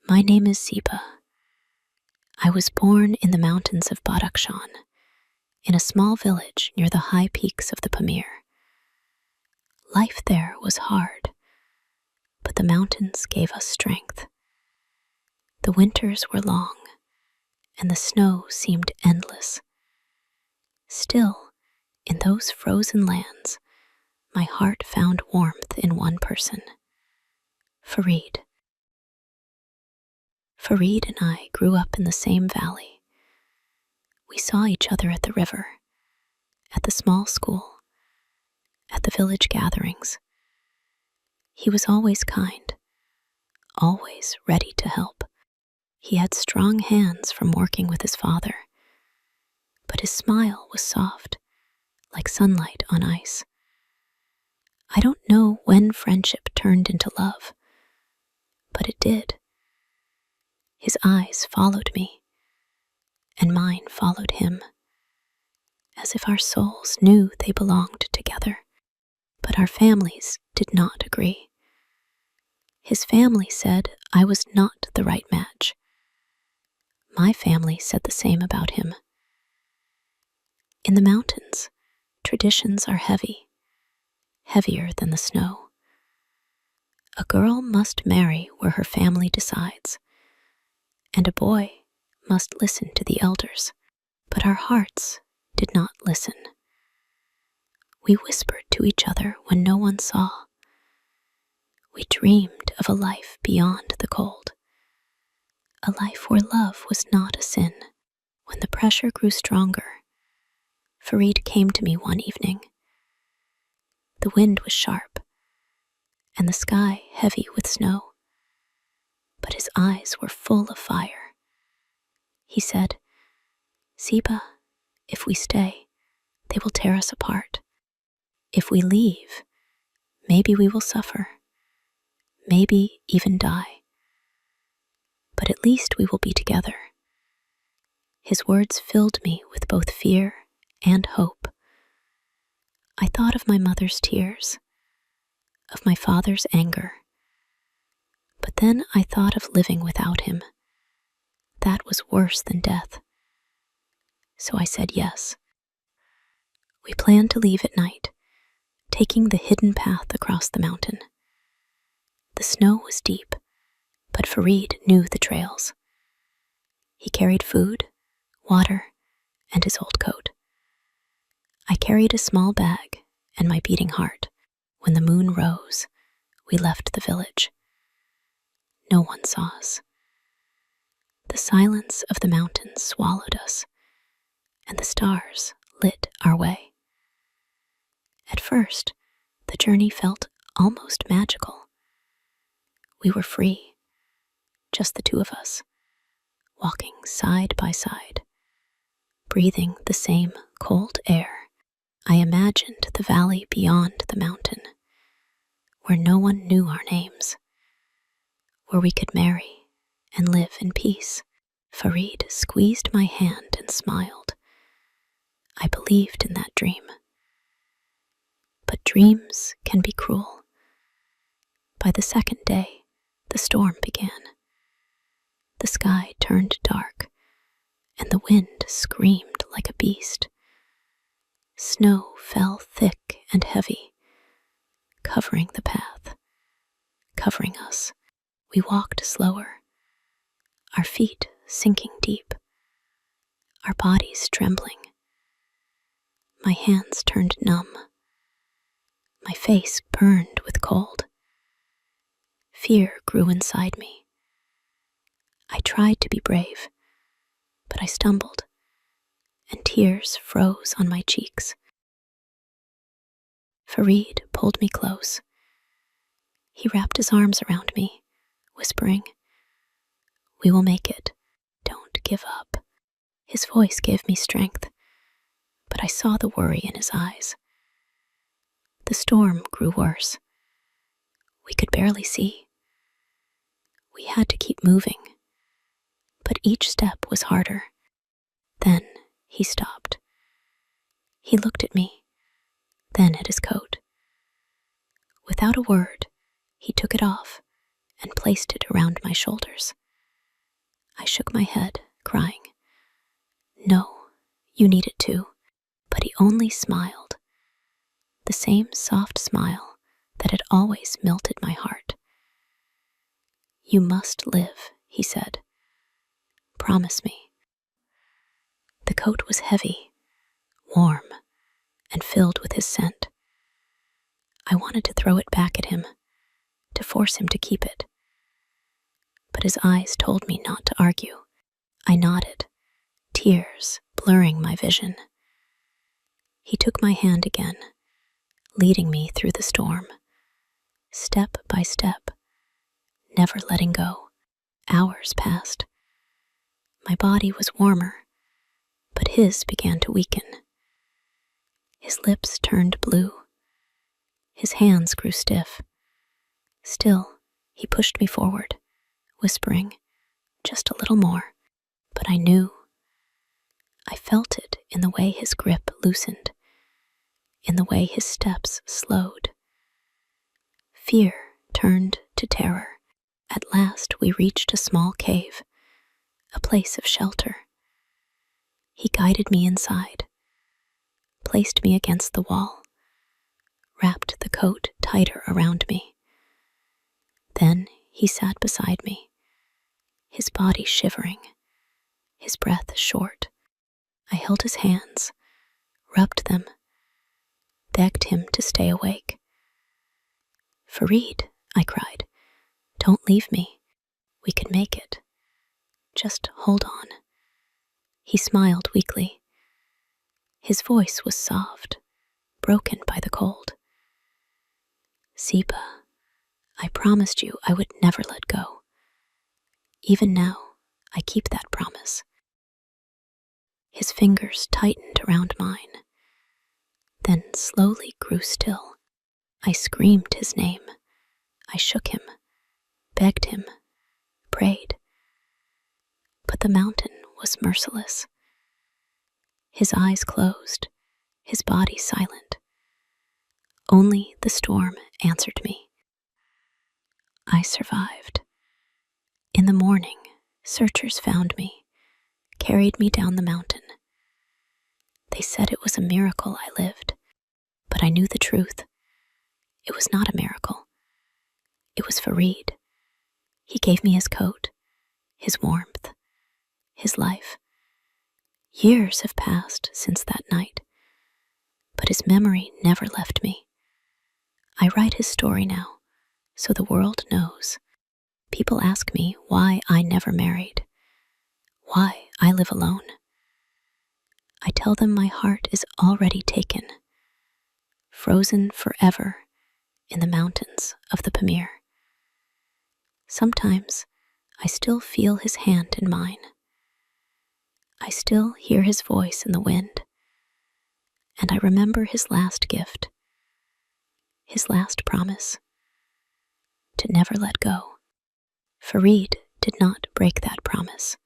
My name is Ziba. I was born in the mountains of Badakhshan, in a small village near the high peaks of the Pamir. Life there was hard, but the mountains gave us strength. The winters were long, and the snow seemed endless. Still, in those frozen lands, my heart found warmth in one person, Farid. Farid and I grew up in the same valley. We saw each other at the river, at the small school, at the village gatherings. He was always kind, always ready to help. He had strong hands from working with his father, but his smile was soft, like sunlight on ice. I don't know when friendship turned into love, but it did. His eyes followed me, and mine followed him, as if our souls knew they belonged together, but our families did not agree. His family said I was not the right match. My family said the same about him. In the mountains, traditions are heavy, heavier than the snow. A girl must marry where her family decides, and a boy must listen to the elders. But our hearts did not listen. We whispered to each other when no one saw. We dreamed of a life beyond the cold, a life where love was not a sin. When the pressure grew stronger, Farid came to me one evening. The wind was sharp, and the sky heavy with snow, but his eyes were full of fire. He said, "Ziba, if we stay, they will tear us apart. If we leave, maybe we will suffer, maybe even die. But at least we will be together." His words filled me with both fear and hope. I thought of my mother's tears, of my father's anger, but then I thought of living without him. That was worse than death. So I said yes. We planned to leave at night, taking the hidden path across the mountain. The snow was deep, but Farid knew the trails. He carried food, water, and his old coat. I carried a small bag and my beating heart. When the moon rose, we left the village. No one saw us. The silence of the mountains swallowed us, and the stars lit our way. At first, the journey felt almost magical. We were free, just the two of us, walking side by side, breathing the same cold air. I imagined the valley beyond the mountain, where no one knew our names, where we could marry and live in peace. Farid squeezed my hand and smiled. I believed in that dream. But dreams can be cruel. By the second day, the storm began. The sky turned dark, and the wind screamed like a beast. Snow fell thick and heavy, covering the path, covering us. We walked slower, our feet sinking deep, our bodies trembling. My hands turned numb. My face burned with cold. Fear grew inside me. I tried to be brave, but I stumbled, and tears froze on my cheeks. Farid pulled me close. He wrapped his arms around me, whispering, "We will make it. Don't give up." His voice gave me strength, but I saw the worry in his eyes. The storm grew worse. We could barely see. We had to keep moving, but each step was harder. Then he stopped. He looked at me, then at his coat. Without a word, he took it off and placed it around my shoulders. I shook my head, crying, "No, you need it too." But he only smiled, the same soft smile that had always melted my heart. "You must live," he said. "Promise me." The coat was heavy, warm, and filled with his scent. I wanted to throw it back at him, to force him to keep it. But his eyes told me not to argue. I nodded, tears blurring my vision. He took my hand again, leading me through the storm, step by step, never letting go. Hours passed. My body was warmer, but his began to weaken. His lips turned blue. His hands grew stiff. Still, he pushed me forward, whispering, "Just a little more." But I knew. I felt it in the way his grip loosened, in the way his steps slowed. Fear turned to terror. At last we reached a small cave, a place of shelter. He guided me inside, placed me against the wall, wrapped the coat tighter around me. Then he sat beside me, his body shivering, his breath short. I held his hands, rubbed them, begged him to stay awake. "Fareed," I cried, "don't leave me. We can make it. Just hold on." He smiled weakly. His voice was soft, broken by the cold. "Siba, I promised you I would never let go. Even now, I keep that promise." His fingers tightened around mine, then slowly grew still. I screamed his name. I shook him, begged him, prayed. But the mountain was merciless. His eyes closed, his body silent. Only the storm answered me. I survived. In the morning, searchers found me, carried me down the mountain. They said it was a miracle I lived, but I knew the truth. It was not a miracle. It was Fareed. He gave me his coat, his warmth, his life. Years have passed since that night, but his memory never left me. I write his story now, so the world knows. People ask me why I never married, why I live alone. I tell them my heart is already taken, frozen forever in the mountains of the Pamir. Sometimes I still feel his hand in mine. I still hear his voice in the wind, and I remember his last gift, his last promise, to never let go. Fareed did not break that promise.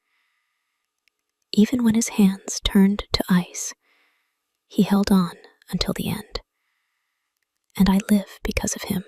Even when his hands turned to ice, he held on until the end. And I live because of him.